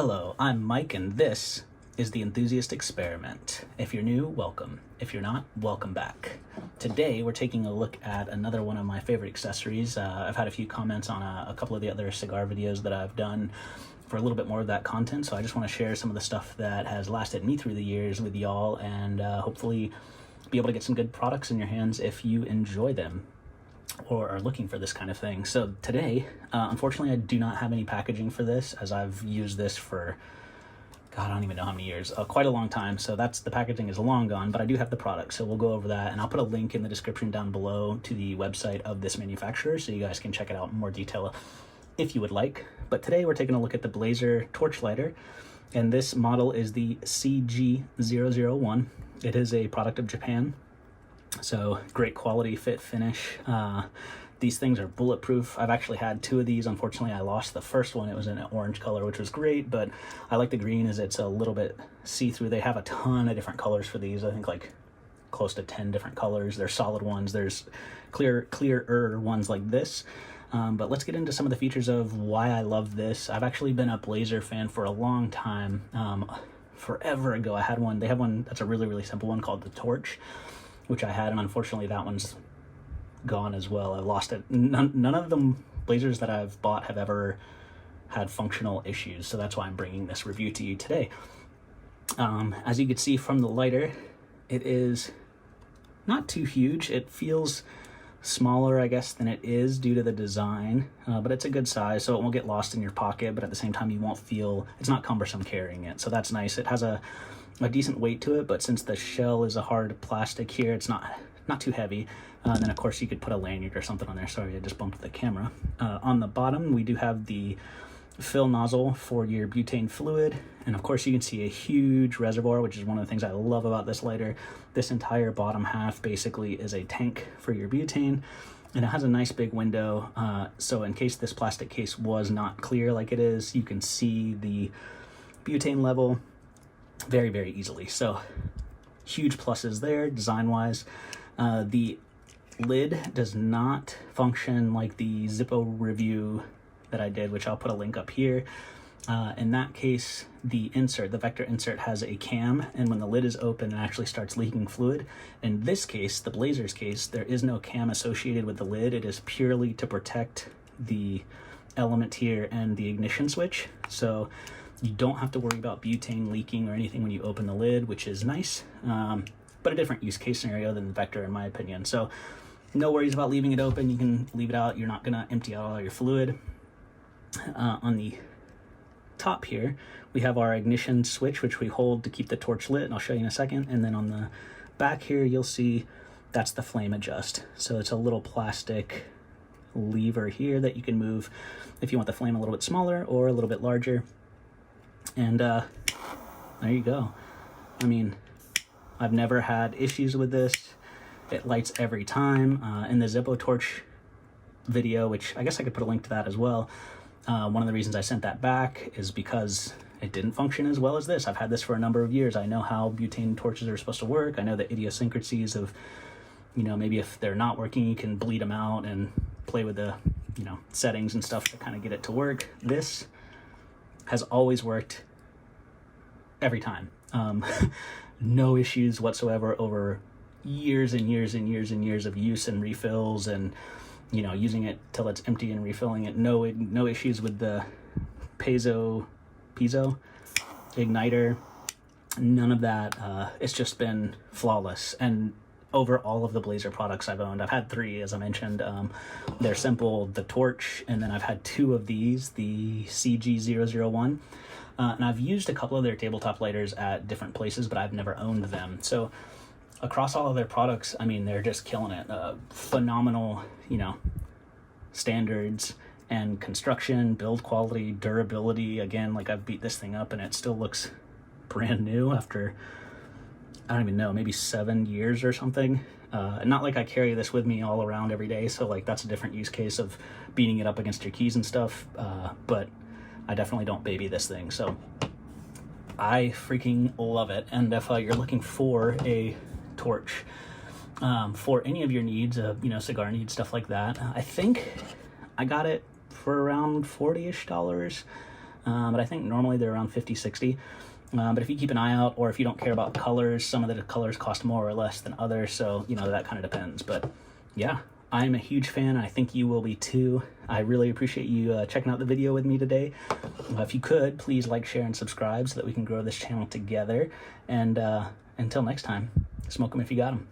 Hello, I'm Mike, and this is the Enthusiast Experiment. If you're new, welcome. If you're not, welcome back. Today, we're taking a look at another one of my favorite accessories. I've had a few comments on a couple of the other cigar videos that I've done for a little bit more of that content, so I just want to share some of the stuff that has lasted me through the years with y'all, and hopefully be able to get some good products in your hands if you enjoy them or are looking for this kind of thing. So today, unfortunately, I do not have any packaging for this, as I've used this for, God, I don't even know how many years, quite a long time. So the packaging is long gone, but I do have the product. So we'll go over that, and I'll put a link in the description down below to the website of this manufacturer, so you guys can check it out in more detail if you would like. But today we're taking a look at the Blazer torch lighter, and this model is the CG-001. It is a product of Japan. So great quality, fit, finish. These things are bulletproof. I've actually had two of these. Unfortunately, I lost the first one. It was in an orange color, which was great, but I like the green as it's a little bit see-through. They have a ton of different colors for these. I think like close to 10 different colors. There's solid ones. There's clearer ones like this. But let's get into some of the features of why I love this. I've actually been a Blazer fan for a long time. Forever ago, I had one. They have one that's a really, really simple one called the Torch, which I had, and unfortunately that one's gone as well. I lost it. None of the Blazers that I've bought have ever had functional issues, so that's why I'm bringing this review to you today. As you can see from the lighter, it is not too huge. It feels smaller, I guess, than it is due to the design, but it's a good size, so it won't get lost in your pocket, but at the same time you won't feel, it's not cumbersome carrying it, so that's nice. It has a decent weight to it, but since the shell is a hard plastic here, it's not too heavy. And then of course you could put a lanyard or something on there. Sorry, I just bumped the camera. On the bottom we do have the fill nozzle for your butane fluid, and of course you can see a huge reservoir, which is one of the things I love about this lighter. This entire bottom half basically is a tank for your butane, and it has a nice big window, so in case this plastic case was not clear like it is, you can see the butane level very, very easily. So huge pluses there design wise. The lid does not function like the Zippo review that I did, which I'll put a link up here. In that case, the vector insert has a cam, and when the lid is open, it actually starts leaking fluid. In this case, the Blazer's case, there is no cam associated with the lid. It is purely to protect the element here and the ignition switch. So you don't have to worry about butane leaking or anything when you open the lid, which is nice, but a different use case scenario than the Vector in my opinion. So no worries about leaving it open. You can leave it out. You're not gonna empty out all your fluid. On the top here, we have our ignition switch, which we hold to keep the torch lit, and I'll show you in a second. And then on the back here, you'll see that's the flame adjust. So it's a little plastic lever here that you can move if you want the flame a little bit smaller or a little bit larger. And there you go. I mean, I've never had issues with this. It lights every time. In the Zippo torch video, which I guess I could put a link to that as well, one of the reasons I sent that back is because it didn't function as well as this. I've had this for a number of years. I know how butane torches are supposed to work. I know the idiosyncrasies of, you know, maybe if they're not working, you can bleed them out and play with the, you know, settings and stuff to kind of get it to work. This has always worked every time. No issues whatsoever over years and years and years and years of use and refills, and you know, using it till it's empty and refilling it. No issues with the piezo igniter, none of that. It's just been flawless. And over all of the Blazer products I've owned, I've had three, as I mentioned. They're simple, the Torch, and then I've had two of these, the CG-001. And I've used a couple of their tabletop lighters at different places, but I've never owned them. So across all of their products, I mean, they're just killing it. Phenomenal, you know, standards and construction, build quality, durability. Again, like I've beat this thing up and it still looks brand new after, I don't even know, maybe 7 years or something. Not like I carry this with me all around every day, so like that's a different use case of beating it up against your keys and stuff, but I definitely don't baby this thing. So I freaking love it. And if you're looking for a torch for any of your needs, you know, cigar needs, stuff like that, I think I got it for around $40-ish. but I think normally they're around 50, 60. But if you keep an eye out, or if you don't care about colors, some of the colors cost more or less than others, so, you know, that kind of depends. But yeah, I'm a huge fan. I think you will be too. I really appreciate you checking out the video with me today. If you could, please like, share, and subscribe so that we can grow this channel together. And until next time, smoke them if you got them.